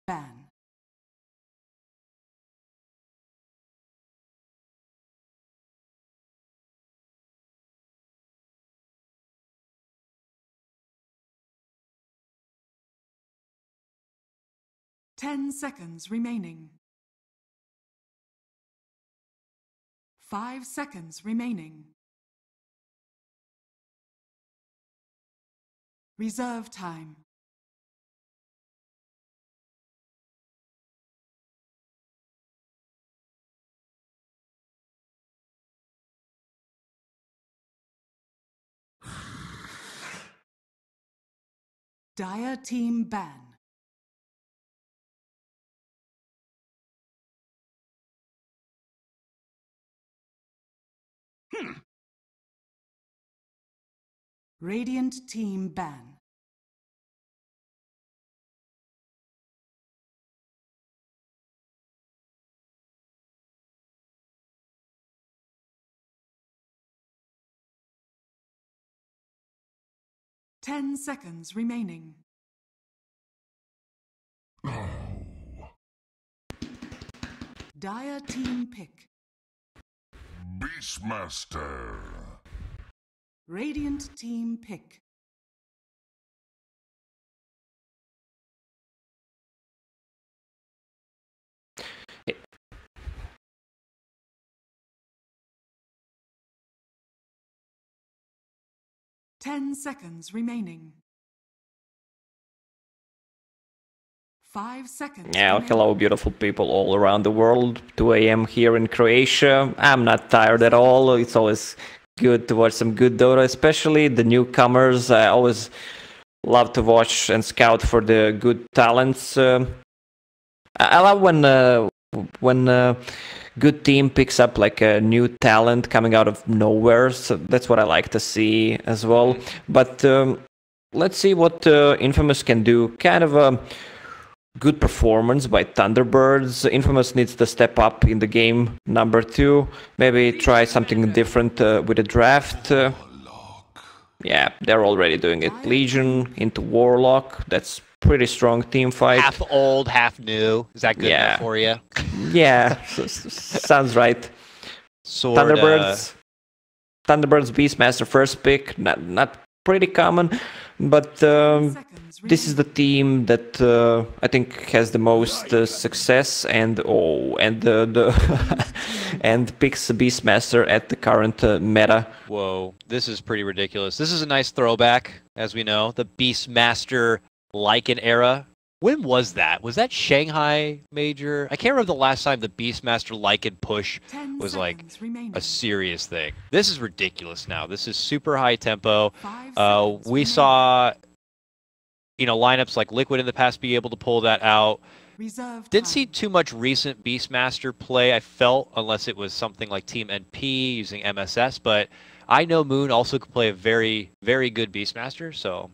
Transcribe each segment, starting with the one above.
ban. Ten seconds remaining. 5 seconds remaining. Reserve time. Dire team ban. Radiant team ban. Ten seconds remaining. Dire team pick. Beastmaster. Radiant team pick. Ten seconds remaining. 5 seconds. Yeah, remaining. hello beautiful people all around the world. 2 a.m. here in Croatia. I'm not tired at all. It's always good to watch some good Dota, especially the newcomers. I always love to watch and scout for the good talents. I love when good team picks up like a new talent coming out of nowhere. So that's what I like to see as well. But let's see what Infamous can do. Kind of a good performance by Thunderbirds. Infamous needs to step up in the game number 2. Maybe try something different with a draft. Yeah, they're already doing it. Legion into Warlock. That's pretty strong team fight. Half old, half new. Is that good enough for you? Yeah, sounds right. Thunderbirds Beastmaster first pick. Not pretty common, but this is the team that I think has the most success and and picks Beastmaster at the current meta. Whoa, this is pretty ridiculous. This is a nice throwback, as we know, the Beastmaster Lycan era. When was that? Was that Shanghai Major? I can't remember the last time the Beastmaster Lycan push was like a serious thing. This is ridiculous now. This is super high tempo. We saw, you know, lineups like Liquid in the past be able to pull that out. Didn't see too much recent Beastmaster play, I felt, unless it was something like Team NP using MSS, but I know Moon also could play a very, very good Beastmaster, so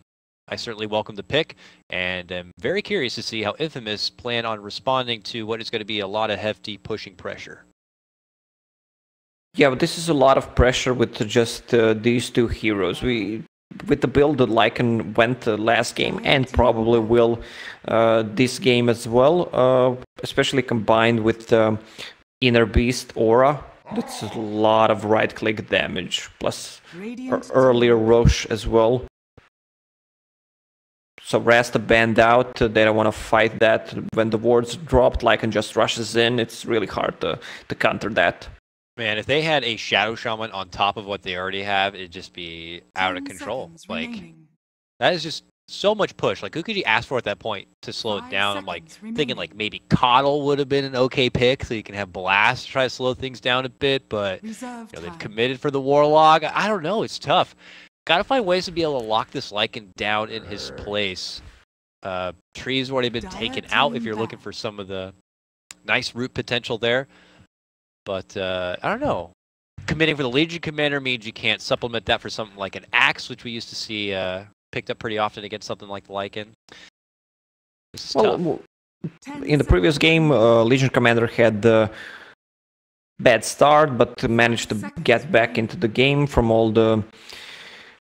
I certainly welcome the pick, and am very curious to see how Infamous plan on responding to what is going to be a lot of hefty pushing pressure. Yeah, but this is a lot of pressure with just these two heroes. With the build that Lycan went last game and probably will this game as well, especially combined with Inner Beast Aura. That's a lot of right-click damage, plus earlier Roche as well. So Rasta banned out, they don't want to fight that. When the wards dropped, Lycan just rushes in. It's really hard to counter that. Man, if they had a Shadow Shaman on top of what they already have, it'd just be out of control. Like, that is just so much push. Like, who could you ask for at that point to slow it down? I'm like thinking like maybe Coddle would have been an okay pick, so you can have Blast try to slow things down a bit. But you know, they've committed for the Warlock. I don't know. It's tough. Got to find ways to be able to lock this Lycan down in his place. Tree's already been taken out if you're looking for some of the nice root potential there. But I don't know. Committing for the Legion Commander means you can't supplement that for something like an Axe, which we used to see picked up pretty often against something like the Lycan. This is tough. In the previous game, Legion Commander had the bad start, but managed to get back into the game from all the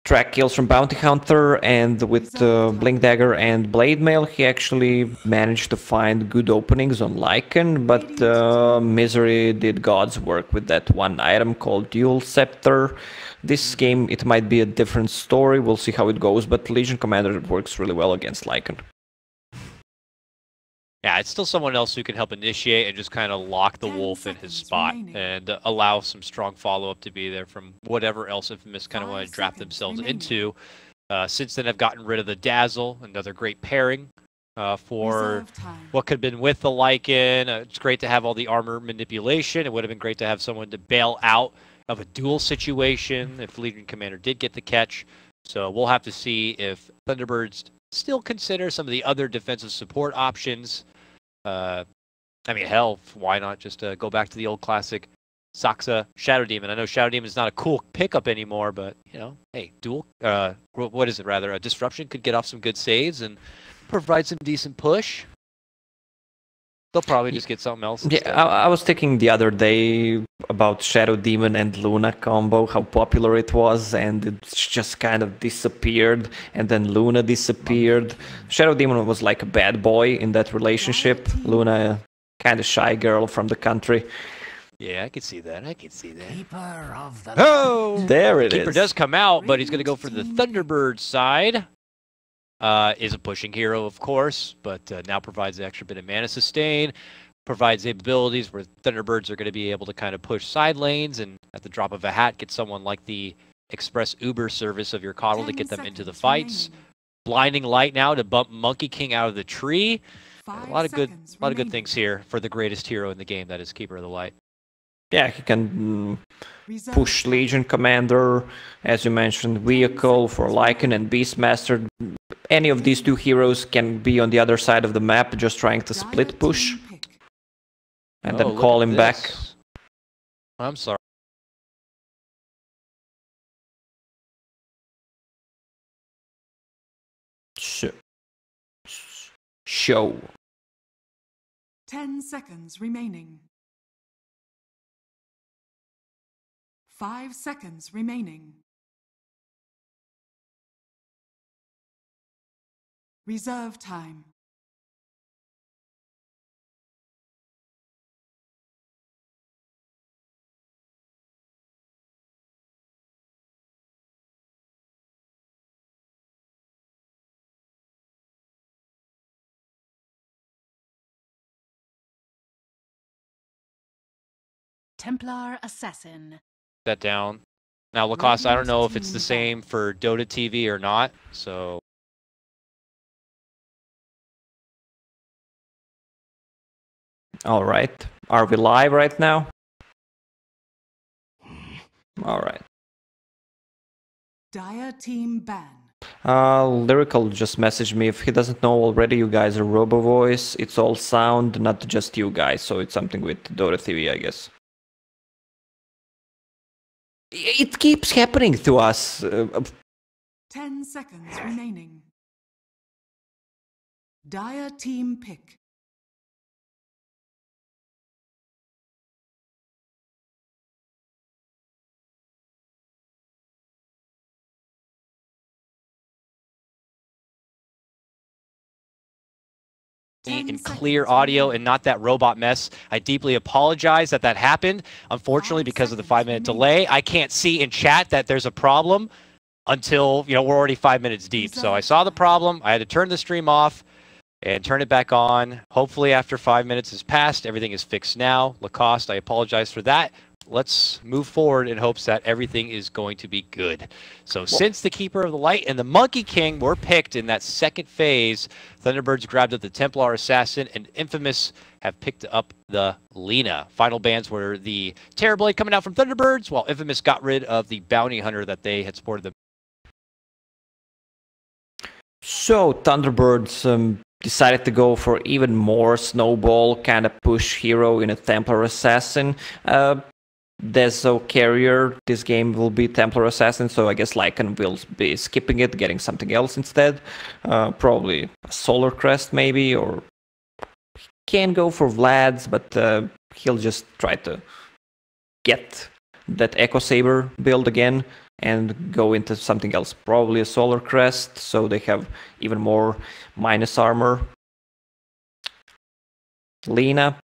track kills from Bounty Hunter, and with Blink Dagger and Blade Mail, he actually managed to find good openings on Lycan, but Misery did God's work with that one item called Dual Scepter. This game, it might be a different story, we'll see how it goes, but Legion Commander works really well against Lycan. Yeah, it's still someone else who can help initiate and just kind of lock the wolf in his spot and allow some strong follow-up to be there from whatever else Infamous kind of want to draft themselves into. Since then, I've gotten rid of the Dazzle, another great pairing for what could have been with the Lycan. It's great to have all the armor manipulation. It would have been great to have someone to bail out of a duel situation if Legion Commander did get the catch. So we'll have to see if Thunderbirds still consider some of the other defensive support options. I mean, hell, why not just go back to the old classic Saxa Shadow Demon? I know Shadow Demon is not a cool pickup anymore, but, you know, hey, dual, what is it rather? A Disruption could get off some good saves and provide some decent push. They'll probably just get something else instead. Yeah, I was thinking the other day about Shadow Demon and Luna combo, how popular it was, and it just kind of disappeared, and then Luna disappeared. Shadow Demon was like a bad boy in that relationship. Luna, kind of shy girl from the country. Yeah, I could see that. I could see that. Keeper of the Oh! There it Keeper is. does come out, but he's going to go for the Thunderbird side. Is a pushing hero, of course, but now provides the extra bit of mana sustain, provides abilities where Thunderbirds are going to be able to kind of push side lanes and at the drop of a hat get someone like the Express Uber service of your Coddle to get them into the fights. Blinding Light now to bump Monkey King out of the tree. A lot of good things here for the greatest hero in the game, that is Keeper of the Light. Yeah, he can push Legion Commander, as you mentioned, Vehicle for Lycan and Beastmaster. Any of these two heroes can be on the other side of the map, just trying to split push. And then call him back. I'm sorry. Show. 10 seconds remaining. 5 seconds remaining. Reserve time. Templar Assassin. That down. Now, Lacoste, I don't know if it's the same for Dota TV or not, so... All right. Are we live right now? All right. Dire team ban. Lyrical just messaged me. If he doesn't know already, you guys are Robo Voice. It's all sound, not just you guys. So it's something with Dota TV, I guess. It keeps happening to us. 10 seconds remaining. Dire team pick. in clear audio and not that robot mess. I deeply apologize that that happened. Unfortunately, because of the 5-minute delay, I can't see in chat that there's a problem until, you know, we're already 5 minutes deep. So I saw the problem. I had to turn the stream off and turn it back on. Hopefully after 5 minutes has passed, everything is fixed now. Lacoste, I apologize for that. Let's move forward in hopes that everything is going to be good. So since the Keeper of the Light and the Monkey King were picked in that second phase, Thunderbirds grabbed up the Templar Assassin, and Infamous have picked up the Lina. Final bans were the Terrorblade coming out from Thunderbirds, while Infamous got rid of the Bounty Hunter that they had supported them. So Thunderbirds decided to go for even more snowball kind of push hero in a Templar Assassin. Deso Carrier, this game will be Templar Assassin, so I guess Lycan will be skipping it, getting something else instead. Probably a Solar Crest maybe, or can go for Vlad's, but he'll just try to get that Echo Saber build again and go into something else, probably a Solar Crest, so they have even more minus armor. Lina,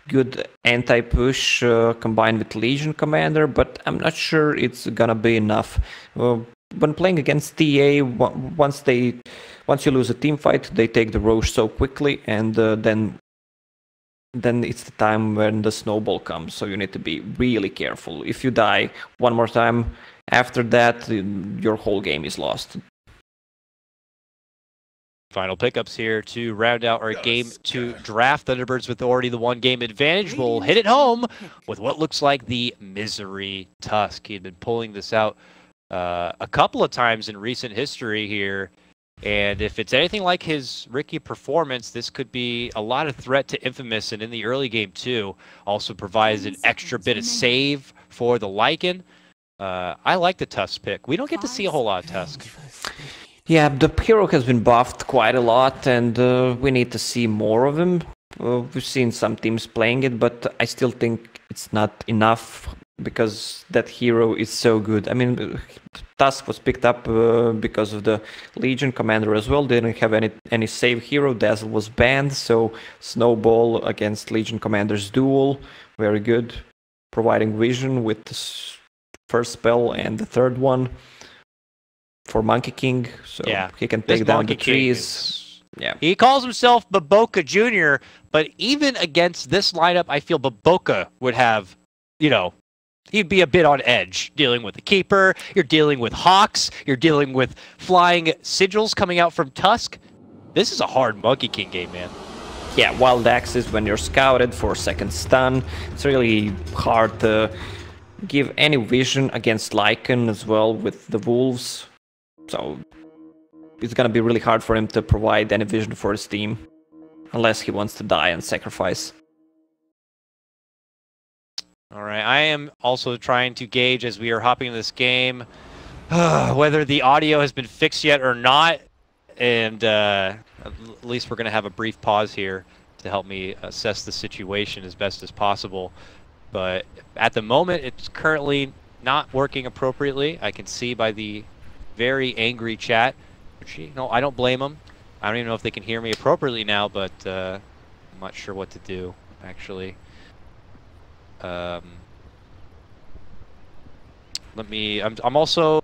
good anti-push combined with Legion Commander, but I'm not sure it's gonna be enough. When playing against TA, once you lose a team fight, they take the Roche so quickly, and then it's the time when the snowball comes. So you need to be really careful. If you die one more time after that, your whole game is lost. Final pickups here to round out our game to draft. Thunderbirds with already the 1-game advantage will hit it home with what looks like the Misery Tusk. He had been pulling this out a couple of times in recent history here, and if it's anything like his Ricky performance, this could be a lot of threat to Infamous, and in the early game too, also provides an extra bit of save for the Lycan. I like the Tusk pick. We don't get to see a whole lot of Tusk. Yeah, the hero has been buffed quite a lot, and we need to see more of him. We've seen some teams playing it, but I still think it's not enough because that hero is so good. I mean, Tusk was picked up because of the Legion Commander as well. They didn't have any save hero. Dazzle was banned, so Snowball against Legion Commander's duel, very good. Providing vision with the first spell and the third one for Monkey King, so yeah, he can take down the trees. Yeah, he calls himself bo3 Jr., but even against this lineup, I feel bo3 would have, he'd be a bit on edge, dealing with the Keeper, you're dealing with Hawks, you're dealing with flying sigils coming out from Tusk. This is a hard Monkey King game, man. Yeah, Wild Axes when you're scouted for second stun. It's really hard to give any vision against Lycan as well with the Wolves. So it's gonna be really hard for him to provide any vision for his team, unless he wants to die and sacrifice. All right, I am also trying to gauge as we are hopping into this game whether the audio has been fixed yet or not, and at least we're gonna have a brief pause here to help me assess the situation as best as possible. But at the moment, it's currently not working appropriately. I can see by the very angry chat. I don't blame them. I don't even know if they can hear me appropriately now, but I'm not sure what to do, actually. I'm also...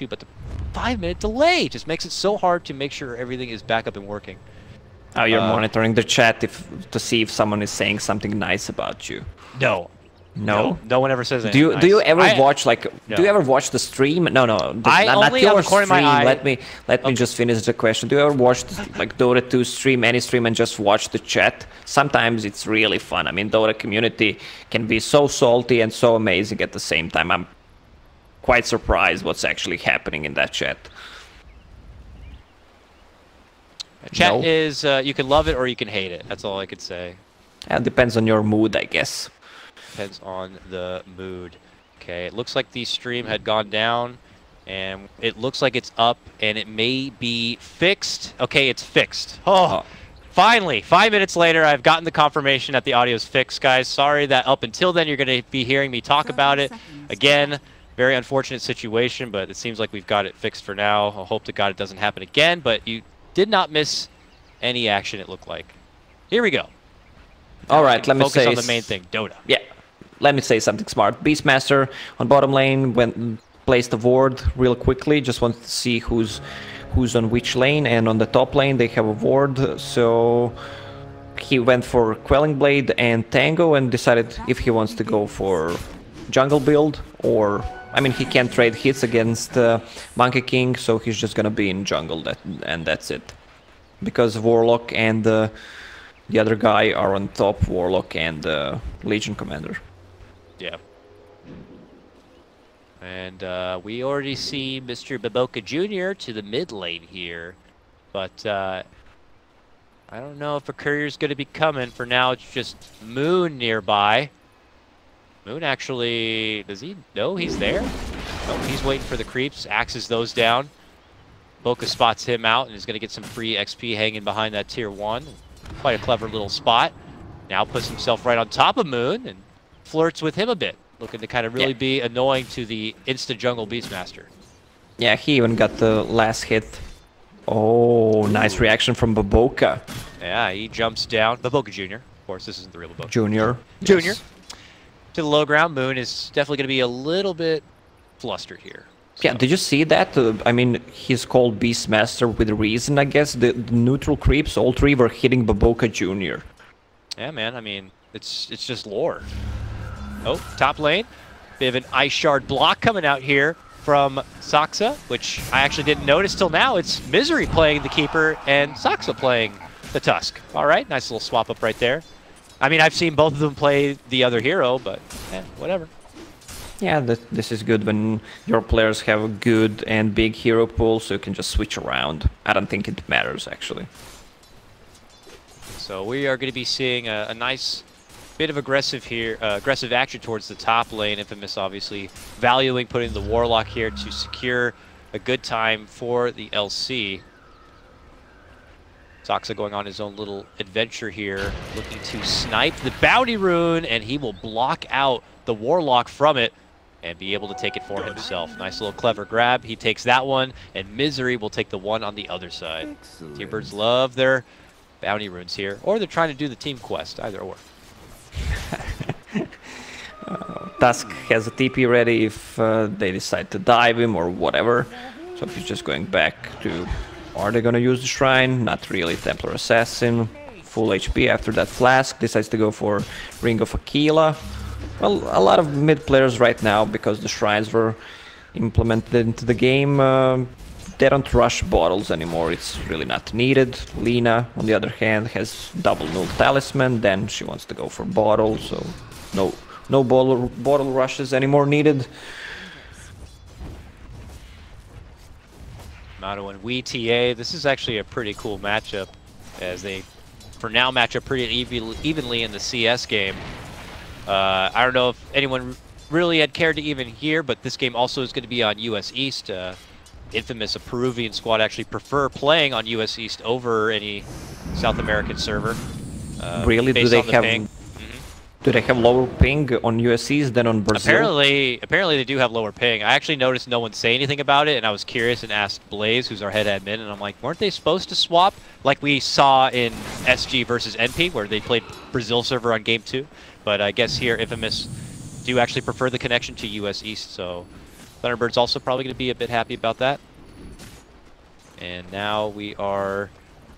but the 5-minute delay just makes it so hard to make sure everything is back up and working. Oh, you're monitoring the chat to see if someone is saying something nice about you. No. No? No one ever says anything nice. Do you ever watch do you ever watch the stream? No. I not only your stream. Let me just finish the question. Do you ever watch like Dota 2 stream, any stream, and just watch the chat? Sometimes it's really fun. I mean, Dota community can be so salty and so amazing at the same time. I'm quite surprised what's actually happening in that chat. Chat is, you can love it or you can hate it. That's all I could say. It depends on your mood, I guess. Depends on the mood. Okay, it looks like the stream had gone down, and it looks like it's up, and it may be fixed. Okay, it's fixed. Oh. Finally, 5 minutes later, I've gotten the confirmation that the audio is fixed, guys. Sorry that up until then you're going to be hearing me talk about it. Again, very unfortunate situation, but it seems like we've got it fixed for now. I hope to God it doesn't happen again, but you did not miss any action, it looked like. Here we go. All right, let me focus say on the main thing, Dota. Yeah, let me say something smart. Beastmaster on bottom lane placed a ward real quickly. Just wanted to see who's on which lane, and on the top lane they have a ward. So he went for Quelling Blade and Tango and decided if he wants to go for jungle build, or I mean, he can't trade hits against Monkey King, so he's just gonna be in jungle, and that's it. Because Warlock and the other guy are on top, Warlock and Legion Commander. Yeah. And we already see Mr. Baboka Jr. to the mid lane here, but I don't know if a courier's going to be coming. For now, it's just Moon nearby. Moon actually, does he know he's there? Oh, he's waiting for the creeps, axes those down. Boka spots him out and is going to get some free XP hanging behind that tier 1. Quite a clever little spot. Now puts himself right on top of Moon and flirts with him a bit, looking to kind of really be annoying to the insta-jungle Beastmaster. Yeah, he even got the last hit. Oh, nice reaction from Baboka. Yeah, he jumps down. Baboka Jr. Of course, this isn't the real Baboka. Junior. Junior. To the low ground. Moon is definitely going to be a little bit flustered here. So. Yeah, did you see that? I mean, he's called Beastmaster with a reason, I guess. The neutral creeps, all 3 were hitting Baboka Jr. Yeah, man. I mean, it's just lore. Oh, top lane. Bit of an Ice Shard block coming out here from Saksa, which I actually didn't notice till now. It's Misery playing the Keeper and Saksa playing the Tusk. All right, nice little swap up right there. I mean, I've seen both of them play the other hero, but whatever. Yeah, this is good when your players have a good and big hero pool, so you can just switch around. I don't think it matters, actually. So we are going to be seeing a nice bit of aggressive action towards the top lane. Infamous obviously valuing putting the Warlock here to secure a good time for the LC. Saksa going on his own little adventure here, looking to snipe the bounty rune, and he will block out the Warlock from it and be able to take it for himself. Nice little clever grab. He takes that one, and Misery will take the one on the other side. Thunderbirds love their bounty runes here, or they're trying to do the team quest, either or. Tusk has a TP ready if they decide to dive him or whatever. So he's just going back to... Are they gonna use the Shrine? Not really. Templar Assassin. Full HP after that Flask. Decides to go for Ring of Aquila. Well, a lot of mid players right now, because the Shrines were implemented into the game, they don't rush bottles anymore. It's really not needed. Lina, on the other hand, has double null talisman. Then she wants to go for bottle, so no bottle rushes anymore needed. Mado and WTA, this is actually a pretty cool matchup, as they, for now, match up pretty evenly in the CS game. I don't know if anyone really had cared to even hear, but this game also is going to be on US East. Infamous, a Peruvian squad, actually prefer playing on US East over any South American server. Really? Do they have lower ping on US East than on Brazil? Apparently they do have lower ping. I actually noticed no one say anything about it, and I was curious and asked Blaze, who's our head admin, and I'm like, weren't they supposed to swap like we saw in SG versus NP, where they played Brazil server on game 2? But I guess here Infamous do actually prefer the connection to US East, so Thunderbirds also probably going to be a bit happy about that. And now we are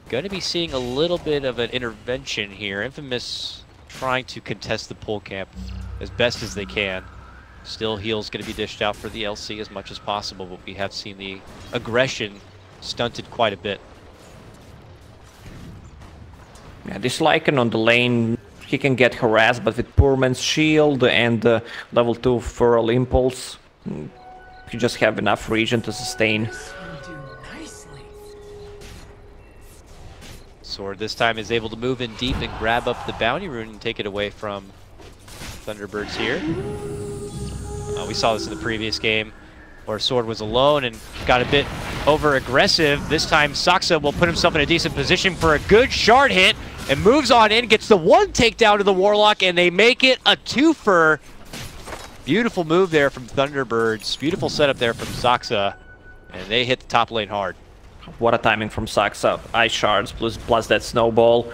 going to be seeing a little bit of an intervention here. Infamous trying to contest the pull camp as best as they can. Still, heal's going to be dished out for the LC as much as possible, but we have seen the aggression stunted quite a bit. Yeah, this Lycan on the lane, he can get harassed, but with Poor Man's Shield and level 2 Furl Impulse, you just have enough region to sustain. Sword this time is able to move in deep and grab up the bounty rune and take it away from Thunderbirds here. We saw this in the previous game where Sword was alone and got a bit over aggressive. This time Saksa will put himself in a decent position for a good shard hit and moves on in, gets the one takedown to the Warlock, and they make it a twofer. Beautiful move there from Thunderbirds. Beautiful setup there from Saksa, and they hit the top lane hard. What a timing from Saksa. Ice Shards plus that snowball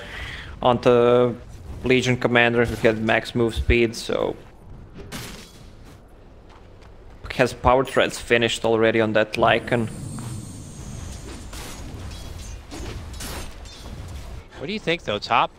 onto Legion Commander, who had max move speed, so... Has power threads finished already on that Lycan. What do you think, though? Top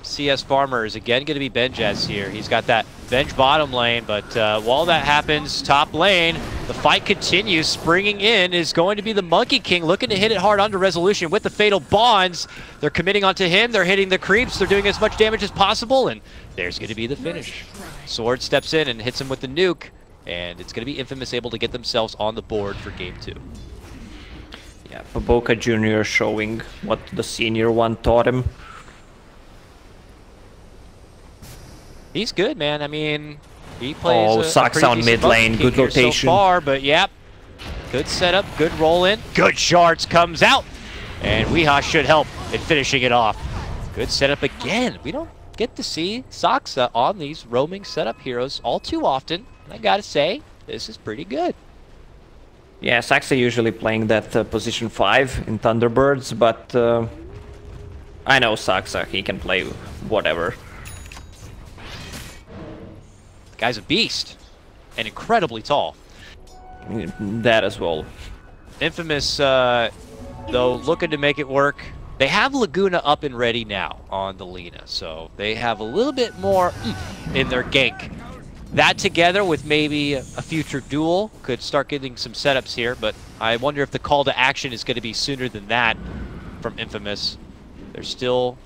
CS Farmer is again going to be Benjaz here. He's got that bench bottom lane, but while that happens, top lane, the fight continues. Springing in is going to be the Monkey King, looking to hit it hard onto Resolution with the Fatal Bonds. They're committing onto him. They're hitting the creeps. They're doing as much damage as possible, and there's going to be the finish. Sword steps in and hits him with the nuke, and it's going to be Infamous able to get themselves on the board for game 2. Yeah, bo3 Jr. showing what the senior one taught him. He's good, man. I mean, he plays sucks on mid lane. Good rotation. So far, but yep. Good setup, good roll in. Good shards comes out. And Weehaw should help in finishing it off. Good setup again. We don't get to see Saksa on these roaming setup heroes all too often. I gotta say, this is pretty good. Yeah, Saksa usually playing that position 5 in Thunderbirds, but I know Saksa, he can play whatever. The guy's a beast and incredibly tall. That as well. Infamous, though, looking to make it work. They have Laguna up and ready now on the Lina, so they have a little bit more in their gank. That together with maybe a future duel could start getting some setups here, but I wonder if the call to action is going to be sooner than that from Infamous. They're still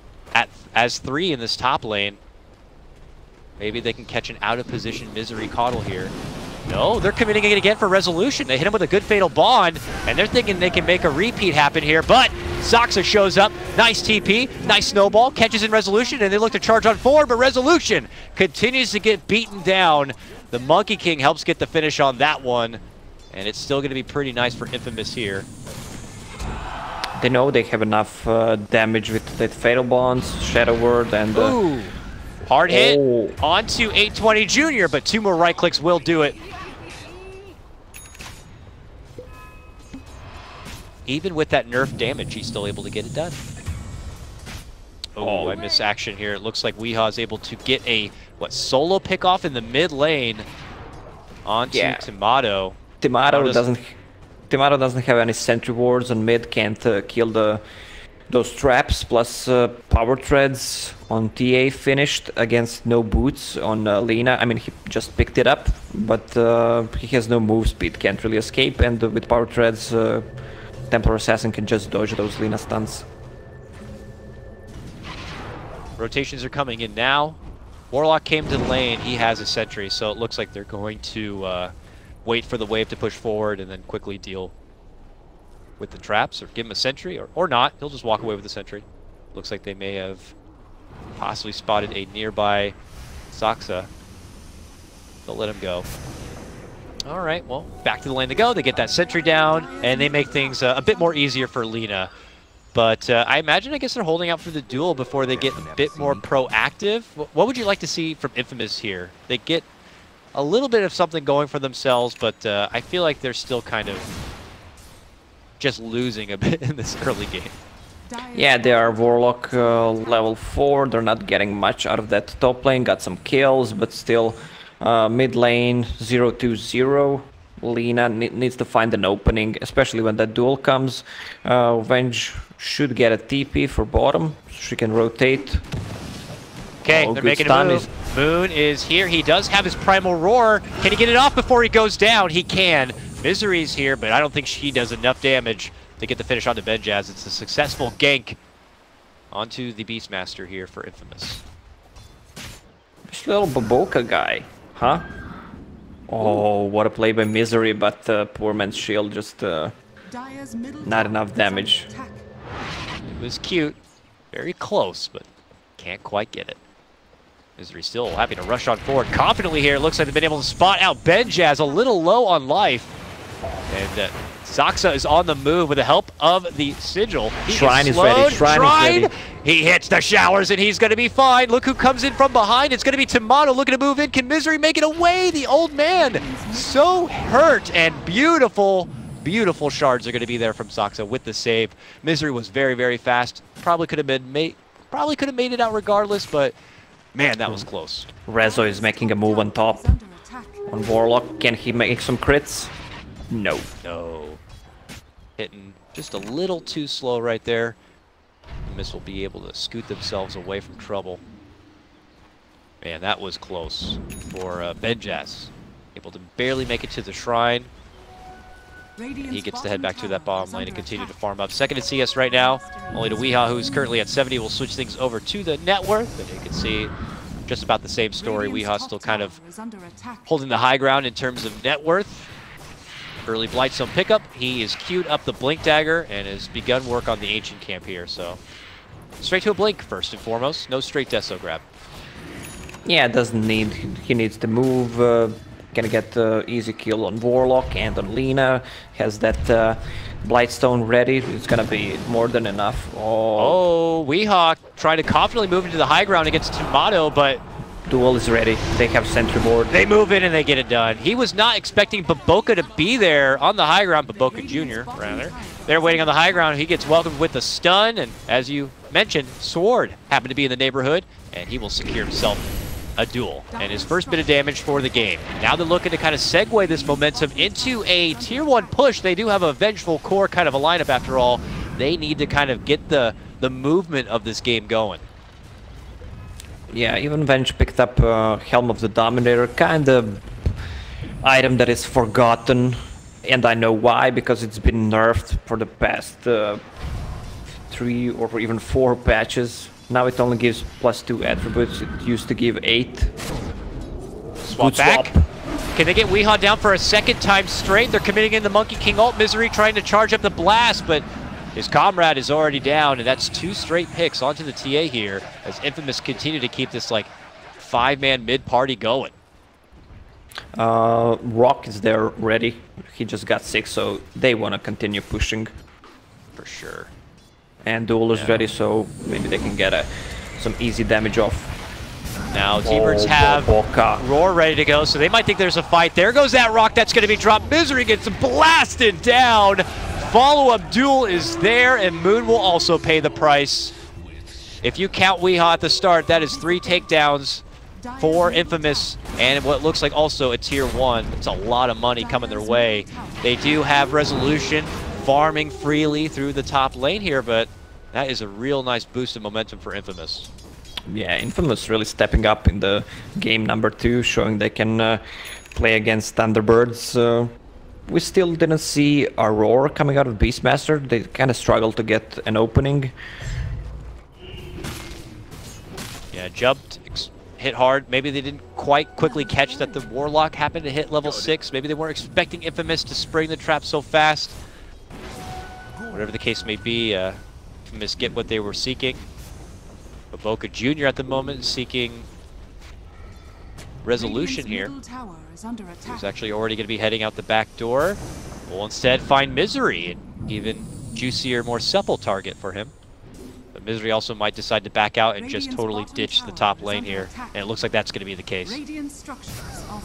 as 3 in this top lane. Maybe they can catch an out-of-position Misery Coddle here. No, they're committing it again for Resolution. They hit him with a good Fatal Bond, and they're thinking they can make a repeat happen here, but Saksa shows up. Nice TP, nice snowball, catches in Resolution, and they look to charge on forward, but Resolution continues to get beaten down. The Monkey King helps get the finish on that one, and it's still going to be pretty nice for Infamous here. They know they have enough damage with the Fatal Bonds, Shadow Word, and... Ooh! Hard hit onto 820 Jr., but 2 more right clicks will do it. Even with that nerf damage, he's still able to get it done. Oh, I miss action here. It looks like Weehaw is able to get a, solo pick off in the mid lane onto Tomato. Tomato doesn't have any sentry wards on mid, can't kill those traps, plus power treads on TA finished against no boots on Lina. I mean, he just picked it up, but he has no move speed, can't really escape, and with power treads, Templar Assassin can just dodge those Lina stuns. Rotations are coming in now. Warlock came to the lane, he has a sentry, so it looks like they're going to wait for the wave to push forward and then quickly deal with the traps, or give him a sentry, or not. He'll just walk away with the sentry. Looks like they may have possibly spotted a nearby Saksa. They'll let him go. All right, well, back to the lane they go. They get that sentry down, and they make things a bit more easier for Lina. But I imagine, I guess they're holding out for the duel before they get a bit more proactive. What would you like to see from Infamous here? They get a little bit of something going for themselves, but I feel like they're still kind of just losing a bit in this early game. Yeah, they are Warlock level 4. They're not getting much out of that top lane. Got some kills, but still mid lane 0-2-0. Lina needs to find an opening, especially when that duel comes. Venge should get a TP for bottom. She can rotate. Okay, they're making a move. Moon is here. He does have his Primal Roar. Can he get it off before he goes down? He can. Misery's here, but I don't think she does enough damage to get the finish onto Benjaz. It's a successful gank onto the Beastmaster here for Infamous. This little bo3 guy, huh? Oh, what a play by Misery, but poor man's shield just not enough damage. It was cute, very close, but can't quite get it. Misery still having to rush on forward confidently here. It looks like they've been able to spot out Benjaz, a little low on life. And Saksa is on the move with the help of the Sigil. Shrine is ready. Shrine is ready. He hits the showers and he's going to be fine. Look who comes in from behind. It's going to be Tomato looking to move in. Can Misery make it away? The old man so hurt, and beautiful, beautiful shards are going to be there from Saksa with the save. Misery was very, very fast. Probably could have made it out regardless, but man, that was close. Rezo is making a move on top. On Warlock, can he make some crits? No. No. Hitting just a little too slow right there. Miss will be able to scoot themselves away from trouble. Man, that was close for Benjas. Able to barely make it to the shrine. He gets to head back to that bottom lane and continue to farm up. Second in CS right now, only to Weehaw, who's currently at 70. We'll switch things over to the net worth, and you can see just about the same story. Weehaw still kind of holding the high ground in terms of net worth. Early Blightstone pickup. He is queued up the Blink Dagger and has begun work on the Ancient Camp here. So straight to a Blink first and foremost. No straight Deso grab. Yeah, doesn't need. He needs to move. Gonna get easy kill on Warlock and on Lina. Has that Blightstone ready. It's gonna be more than enough. Oh, Weehaw trying to confidently move into the high ground against Tomato, but Duel is ready. They have sentry board. they move in and they get it done. He was not expecting bo3 to be there on the high ground, bo3 Jr. rather. They're waiting on the high ground. He gets welcomed with a stun, and as you mentioned, Sword happened to be in the neighborhood, and he will secure himself a duel and his first bit of damage for the game. Now they're looking to kind of segue this momentum into a tier 1 push. They do have a vengeful core kind of a lineup after all. They need to kind of get the movement of this game going. Yeah, even Venge picked up Helm of the Dominator, kind of item that is forgotten, and I know why, because it's been nerfed for the past 3 or even 4 patches. Now it only gives +2 attributes. It used to give 8. Swap back. Can they get Weehaw down for a second time straight? They're committing in the Monkey King ult. Misery trying to charge up the blast, but his comrade is already down, and that's 2 straight picks onto the TA here as Infamous continue to keep this like 5-man mid party going. Rock is there ready. He just got 6, so they want to continue pushing. For sure. And Duel is ready, so maybe they can get some easy damage off. Now T-Birds have Roar ready to go, so they might think there's a fight. There goes that rock, that's going to be dropped. Misery gets blasted down. Follow-up duel is there, and Moon will also pay the price. If you count Weehaw at the start, that is 3 takedowns for Infamous, and what looks like also a tier 1. It's a lot of money coming their way. They do have Resolution farming freely through the top lane here, but that is a real nice boost of momentum for Infamous. Yeah, Infamous really stepping up in the game number 2, showing they can play against Thunderbirds. We still didn't see Aurora coming out of Beastmaster. They kind of struggled to get an opening. Yeah, jumped, hit hard. Maybe they didn't quite quickly catch that the Warlock happened to hit level 6. Maybe they weren't expecting Infamous to spring the trap so fast. Whatever the case may be, Infamous get what they were seeking. bo3 Jr. at the moment seeking Resolution here. He's actually already going to be heading out the back door. Will instead find Misery, an even juicier, more supple target for him. But Misery also might decide to back out and just totally ditch the top lane here, and it looks like that's going to be the case.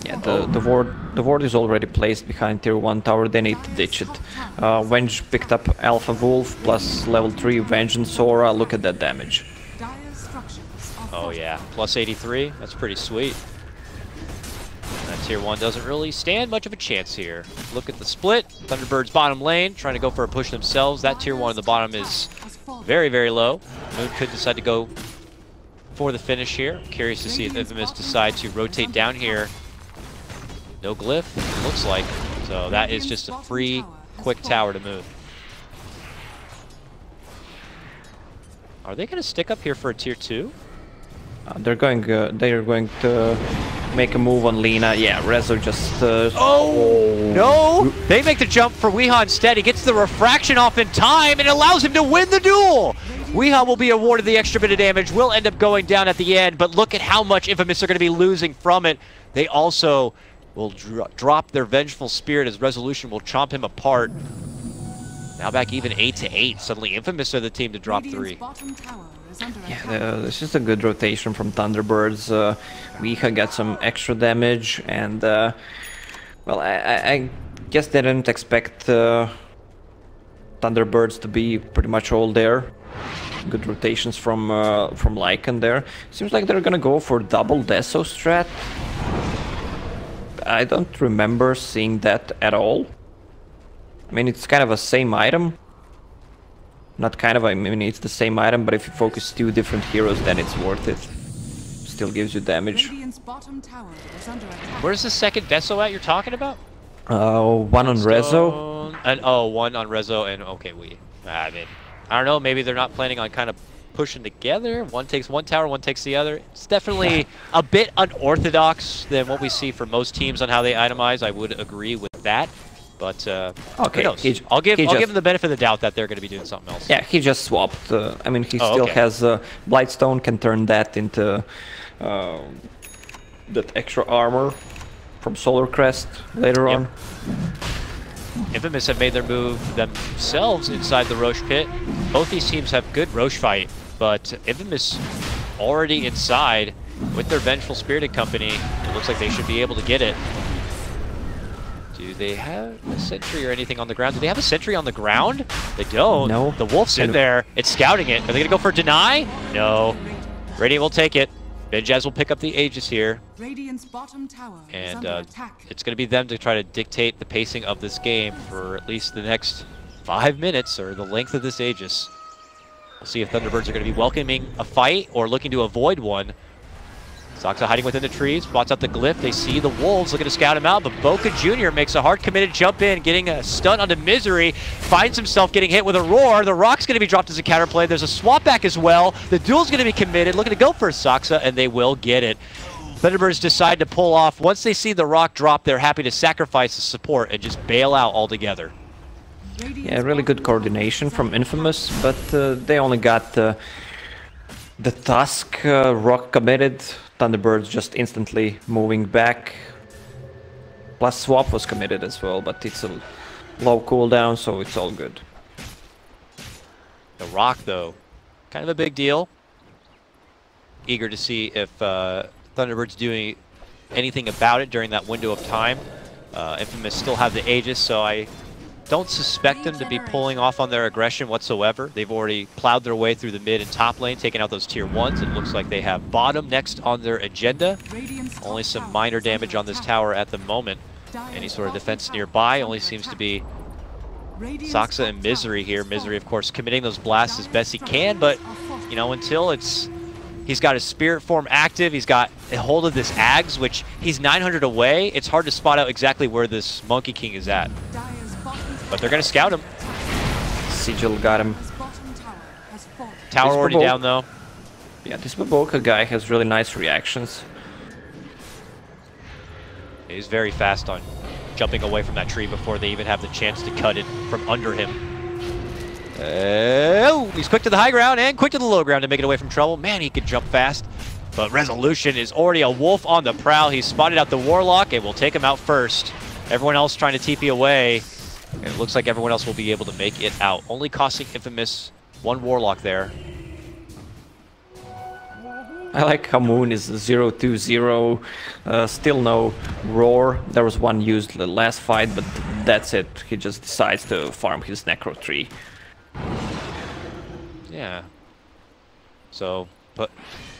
Yeah, the ward is already placed behind tier 1 tower. They need to ditch it. Venge picked up Alpha Wolf plus level 3 Vengeance Aura. Look at that damage. Oh yeah, plus 83. That's pretty sweet. That tier 1 doesn't really stand much of a chance here. Look at the split. Thunderbirds bottom lane, trying to go for a push themselves. That tier 1 in the bottom is very, very low. Moon could decide to go for the finish here. Curious to see if Infamous decide to rotate down here. No glyph, it looks like. So that is just a free, quick tower to move. Are they going to stick up here for a tier 2? They're going to make a move on Lina. Yeah, Rezo just... No! They make the jump for Weehaw instead. He gets the refraction off in time, and it allows him to win the duel! Weehaw will be awarded the extra bit of damage, will end up going down at the end, but look at how much Infamous are going to be losing from it. They also will drop their Vengeful Spirit as Resolution will chomp him apart. Now back even 8-8. Suddenly Infamous are the team to drop 3. Yeah, this is a good rotation from Thunderbirds. Weehaw got some extra damage, and well, I guess they didn't expect Thunderbirds to be pretty much all there. Good rotations from Lycan there. Seems like they're gonna go for double Deso strat. I don't remember seeing that at all. I mean, it's kind of a same item. Not kind of, I mean, it's the same item, but if you focus 2 different heroes, then it's worth it. still gives you damage. Radiant's bottom tower is under attack. Where's the second Deso at you're talking about? One on Rezo. Stone, and oh, one on Rezo, and okay, I mean, I don't know, maybe they're not planning on kind of pushing together. One takes one tower, one takes the other. It's definitely a bit unorthodox than what we see for most teams on how they itemize. I would agree with that. But okay, who knows? I'll give them the benefit of the doubt that they're going to be doing something else. Yeah, he just swapped. I mean, he still has Blightstone, can turn that into that extra armor from Solar Crest later on. Infamous have made their move themselves inside the Roche pit. Both these teams have good Roche fight, but Infamous already inside with their Vengeful Spirited Company. It looks like they should be able to get it. Do they have a sentry or anything on the ground? Do they have a sentry on the ground? They don't. No. The Wolf's in there. It's scouting it. Are they going to go for deny? No. Radiant will take it. Benjaz will pick up the Aegis here. Radiant's bottom tower is And under attack. it's going to be them to try to dictate the pacing of this game for at least the next 5 minutes or the length of this Aegis. We'll see if Thunderbirds are going to be welcoming a fight or looking to avoid one. Soxa hiding within the trees, spots out the glyph. They see the Wolves looking to scout him out, but bo3 Jr. makes a hard-committed jump in, getting a stun onto Misery, finds himself getting hit with a roar. The Rock's going to be dropped as a counterplay. There's a swap back as well. The duel's going to be committed, looking to go for Soxa, and they will get it. Thunderbirds decide to pull off. Once they see the Rock drop, they're happy to sacrifice the support and just bail out altogether. Yeah, really good coordination from Infamous, but they only got the Tusk Rock committed. Thunderbirds just instantly moving back. Plus swap was committed as well, but it's a low cooldown, so it's all good. The Rock, though, kind of a big deal. Eager to see if Thunderbirds doing anything about it during that window of time. Infamous still have the Aegis, so I don't suspect them to be pulling off on their aggression whatsoever. They've already plowed their way through the mid and top lane, taking out those tier 1s. It looks like they have bottom next on their agenda. Only some minor damage on this tower at the moment. Any sort of defense nearby only seems to be Soxa and Misery here. Misery, of course, committing those blasts as best he can, but, you know, until he's got his spirit form active, he's got a hold of this Ags, which he's 900 away. It's hard to spot out exactly where this Monkey King is at. But they're going to scout him. Sigil got him. Tower already down, though. Yeah, this bo3 guy has really nice reactions. He's very fast on jumping away from that tree before they even have the chance to cut it from under him. Oh, he's quick to the high ground and quick to the low ground to make it away from trouble. Man, he could jump fast. But Resolution is already a wolf on the prowl. He's spotted out the Warlock and will take him out first. Everyone else trying to TP away. And it looks like everyone else will be able to make it out. Only costing Infamous one Warlock there. I like how Moon is 0-2-0, still no Roar. There was one used the last fight, but that's it. He just decides to farm his Necro tree. Yeah. So, but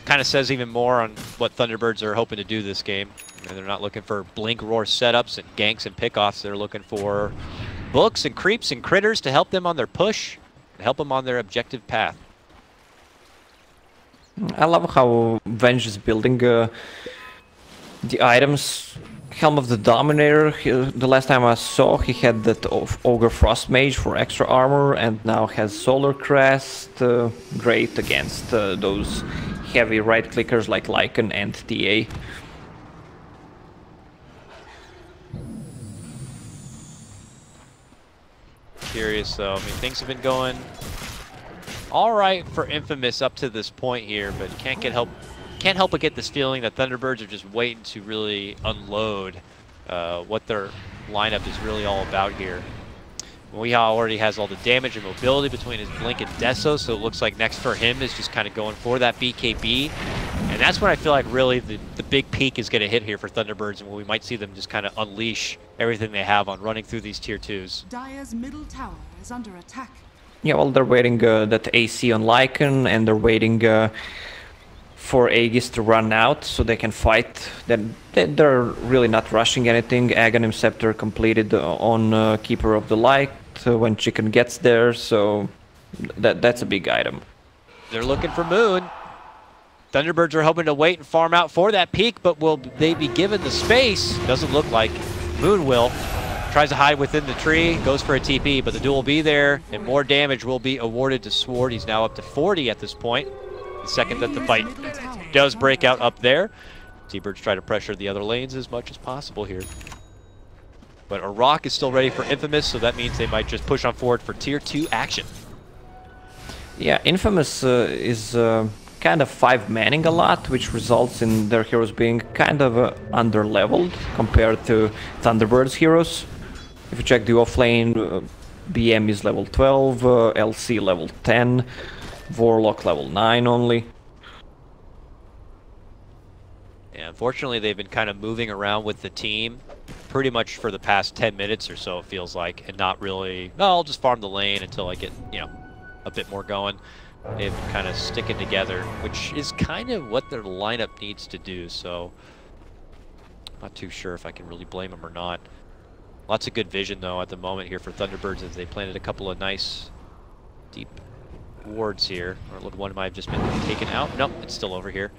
kind of says even more on what Thunderbirds are hoping to do this game. And they're not looking for Blink Roar setups and ganks and pickoffs. They're looking for books and creeps and critters to help them on their push and help them on their objective path. I love how Venge is building the items. Helm of the Dominator, the last time I saw, he had that Ogre Frost Mage for extra armor, and now has Solar Crest, great against those heavy right-clickers like Lycan and TA. Curious though, I mean, things have been going all right for Infamous up to this point here, but can't help but get this feeling that Thunderbirds are just waiting to really unload what their lineup is really all about here. Weehaw already has all the damage and mobility between his Blink and Deso, so it looks like next for him is just kind of going for that BKB. And that's when I feel like really the big peak is going to hit here for Thunderbirds, and when we might see them just kind of unleash everything they have on running through these tier 2s. Dire's middle tower is under attack. Yeah, well, they're waiting that AC on Lycan, and they're waiting for Aegis to run out so they can fight. They're really not rushing anything. Aghanim Scepter completed on Keeper of the Light when Chicken gets there, so that's a big item. They're looking for Moon. Thunderbirds are hoping to wait and farm out for that peak, but will they be given the space? Doesn't look like. Moon will. Tries to hide within the tree, goes for a TP, but the duel will be there, and more damage will be awarded to Sword. He's now up to 40 at this point. The second that the fight does break out up there. T-Birds try to pressure the other lanes as much as possible here. But a rock is still ready for Infamous, so that means they might just push on forward for Tier 2 action. Yeah, Infamous is kind of 5-manning a lot, which results in their heroes being kind of under-leveled compared to Thunderbirds heroes. If you check the offlane, BM is level 12, LC level 10, Warlock level 9 only. Yeah, unfortunately, they've been kind of moving around with the team pretty much for the past 10 minutes or so, it feels like, and not really, no, I'll just farm the lane until I get, you know, a bit more going. They've been kind of sticking together, which is kind of what their lineup needs to do, so I'm not too sure if I can really blame them or not. Lots of good vision, though, at the moment here for Thunderbirds as they planted a couple of nice, deep wards here. Or look, one might have just been taken out. Nope, it's still over here.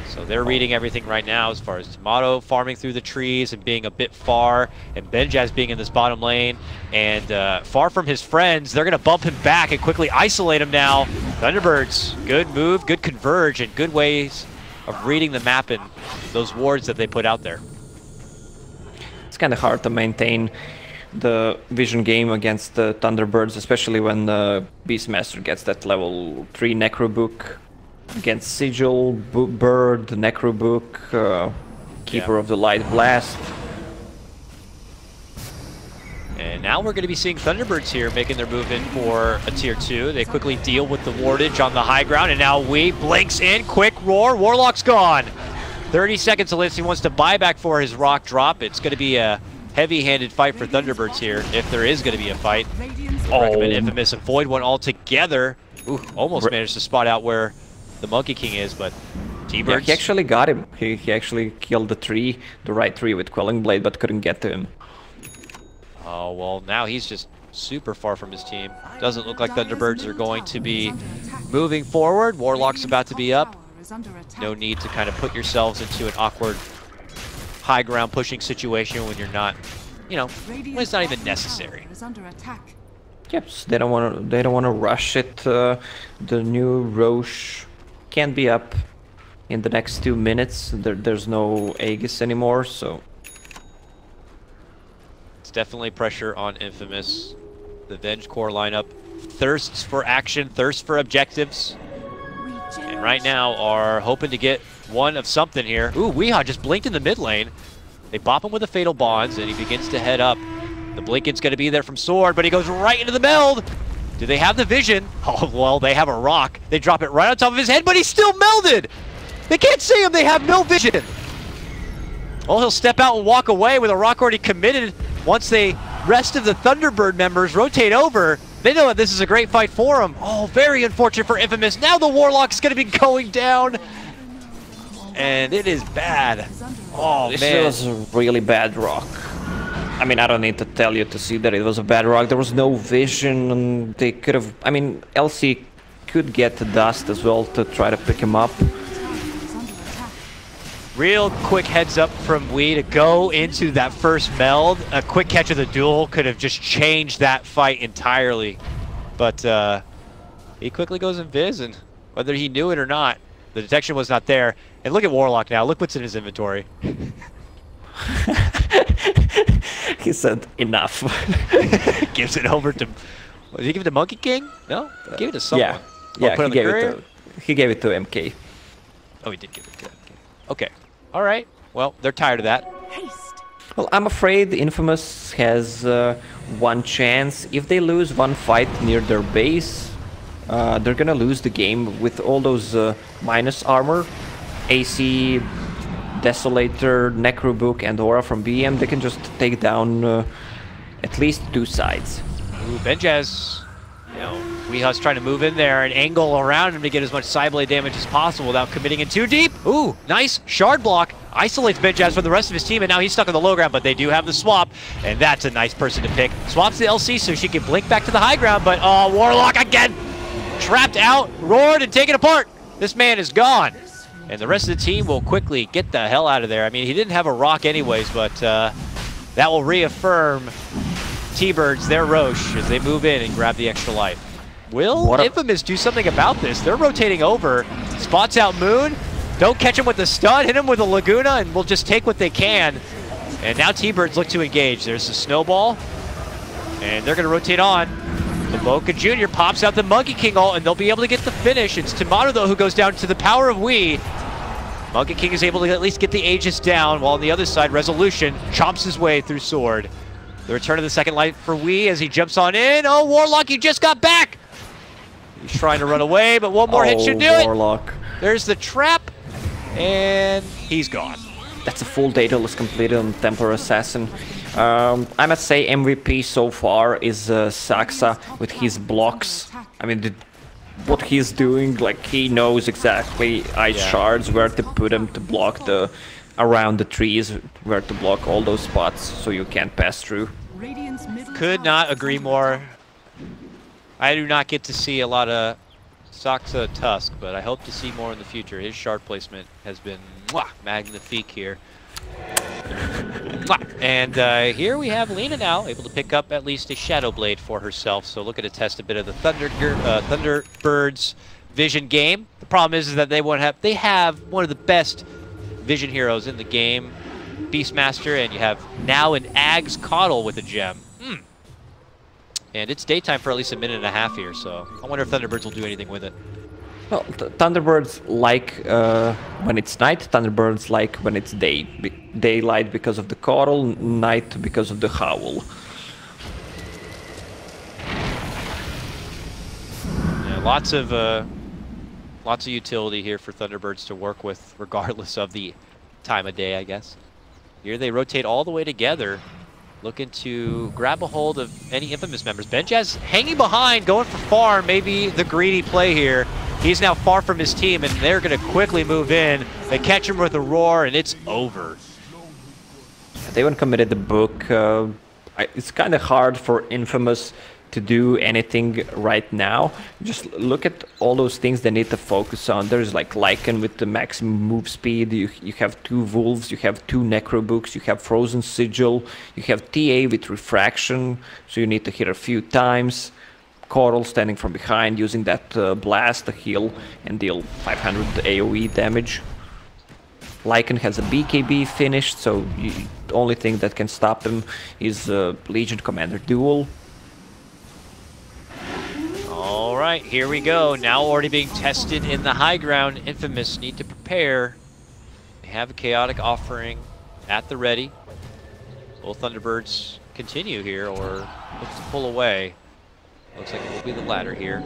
So they're reading everything right now as far as Tomato farming through the trees and being a bit far, and Benjaz being in this bottom lane and far from his friends. They're going to bump him back and quickly isolate him now. Thunderbirds, good move, good converge, and good ways of reading the map and those wards that they put out there. It's kind of hard to maintain the vision game against the Thunderbirds, especially when the Beastmaster gets that level 3 Necro Book. Against Sigil, Bird, Necro Book, Keeper of the Light Blast. And now we're going to be seeing Thunderbirds here making their move in for a Tier 2. They quickly deal with the wardage on the high ground, and now Wee blinks in, quick roar, Warlock's gone. 30 seconds unless he wants to buy back for his rock drop. It's going to be a heavy-handed fight for Thunderbirds here, if there is going to be a fight. Recommend Infamous avoid one altogether. Ooh, almost managed to spot out where the Monkey King is, but T-Birds. Yeah, he actually got him. He actually killed the right tree with Quelling Blade, but couldn't get to him. Oh, well, now he's just super far from his team. Doesn't look like Thunderbirds are going to be moving forward. Warlock's about to be up. No need to kind of put yourselves into an awkward high ground pushing situation when you're not, you know, when it's not even necessary. Yep, so they don't want to rush it. The new Roche can't be up in the next 2 minutes. There's no Aegis anymore, so it's definitely pressure on Infamous. The Venge core lineup thirsts for action, thirsts for objectives, and right now are hoping to get one of something here. Ooh, Weehaw just blinked in the mid lane. They bop him with a Fatal Bonds, and he begins to head up. The blinking's going to be there from Sword, but he goes right into the meld. Do they have the vision? Oh, well, they have a rock. They drop it right on top of his head, but he's still melded. They can't see him. They have no vision. Well, he'll step out and walk away with a rock already committed. Once the rest of the Thunderbird members rotate over, they know that this is a great fight for them. Oh, very unfortunate for Infamous. Now the Warlock's going to be going down. And it is bad. Oh, man. This was a really bad rock. I mean, I don't need to tell you to see that it was a bad rock. There was no vision, and they could have... I mean, LC could get the dust as well to try to pick him up. Real quick heads up from Wee to go into that first meld. A quick catch of the duel could have just changed that fight entirely. But he quickly goes invis, and whether he knew it or not, the detection was not there. And look at Warlock now. Look what's in his inventory. He said, enough. Gives it over to... Did he give it to Monkey King? No? He gave it to someone. Yeah, he gave it to MK. Oh, he did give it to MK. Okay. All right. Well, they're tired of that. Well, I'm afraid Infamous has one chance. If they lose one fight near their base, they're gonna lose the game with all those minus armor. AC, Desolator, Necro Book, and Aura from BM, they can just take down at least 2 sides. Ooh, Benjaz, you know, Weeha's trying to move in there and angle around him to get as much Sideblade damage as possible without committing in too deep. Ooh, nice shard block. Isolates Benjaz from the rest of his team, and now he's stuck on the low ground, but they do have the swap, and that's a nice person to pick. Swaps the LC so she can blink back to the high ground, but oh, Warlock again! Trapped out, roared, and taken apart. This man is gone. And the rest of the team will quickly get the hell out of there. I mean, he didn't have a rock anyways, but that will reaffirm T-Birds, their Roche, as they move in and grab the extra life. Will Infamous do something about this? They're rotating over. Spots out Moon. Don't catch him with the stun. Hit him with a Laguna, and we'll just take what they can. And now T-Birds look to engage. There's the snowball. And they're going to rotate on. The Boca Jr. pops out the Monkey King ult, and they'll be able to get the finish. It's Tomato, though, who goes down to the power of Wii. Monkey King is able to at least get the Aegis down, while on the other side, Resolution chomps his way through Sword. The return of the second light for Wii as he jumps on in. Oh, Warlock, you just got back! He's trying to run away, but one more hit should do Warlock. There's the trap, and he's gone. That's a full Daedalus completed on Templar Assassin. I must say MVP so far is Saxa with his blocks. I mean, what he's doing, like, he knows exactly ice shards, where to put them to block the around the trees, where to block all those spots so you can't pass through. Could not agree more. I do not get to see a lot of Saxa Tusk, but I hope to see more in the future. His shard placement has been magnifique here. And here we have Lena now able to pick up at least a Shadow Blade for herself. So looking to test a bit of the Thunderbirds vision game. The problem is that they have one of the best vision heroes in the game, Beastmaster, and you have now an Ag's Coddle with a gem. And it's daytime for at least a minute and a half here, so I wonder if Thunderbirds will do anything with it. Well, Thunderbirds like when it's night, Thunderbirds like when it's daylight because of the coddle, night because of the howl. Yeah, lots of utility here for Thunderbirds to work with, regardless of the time of day, I guess. Here they rotate all the way together, looking to grab a hold of any Infamous members. Benjaz hanging behind, going for farm, maybe the greedy play here. He's now far from his team, and they're going to quickly move in. They catch him with a roar, and it's over. They haven't committed the book. It's kind of hard for Infamous to do anything right now. Just look at all those things they need to focus on. There's like Lycan with the maximum move speed. You have 2 Wolves, you have 2 Necrobooks, you have Frozen Sigil, you have TA with Refraction, so you need to hit a few times. Coral standing from behind, using that blast to heal and deal 500 AoE damage. Lycan has a BKB finished, so the only thing that can stop him is Legion Commander Duel. All right, here we go. Now already being tested in the high ground. Infamous need to prepare. They have a Chaotic Offering at the ready. Will Thunderbirds continue here or look to pull away? Looks like it will be the latter here.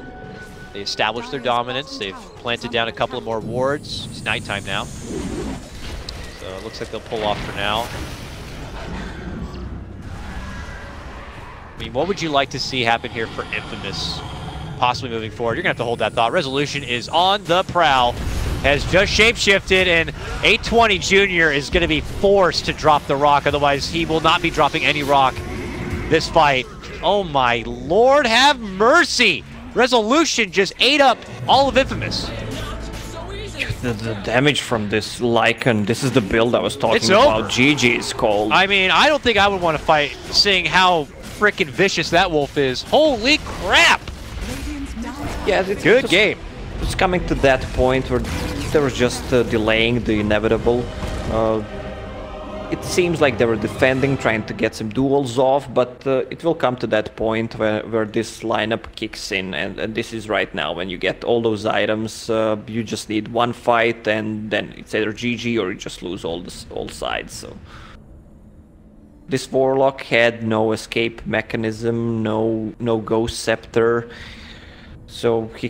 They established their dominance. They've planted down a couple of more wards. It's nighttime now. So it looks like they'll pull off for now. I mean, what would you like to see happen here for Infamous? Possibly moving forward. You're going to have to hold that thought. Resolution is on the prowl. Has just shapeshifted, and 820 Jr. is going to be forced to drop the rock. Otherwise, he will not be dropping any rock this fight. Oh my lord, have mercy! Resolution just ate up all of Infamous. The damage from this Lycan, this is the build I was talking about. GG is called. I mean, I don't think I would want to fight seeing how freaking vicious that wolf is. Holy crap! Yeah, it's good game. It's coming to that point where they were just delaying the inevitable. It seems like they were defending, trying to get some duels off, but it will come to that point where this lineup kicks in, and this is right now. When you get all those items, you just need one fight, and then it's either GG or you just lose all sides. So this Warlock had no escape mechanism, no Ghost Scepter, so he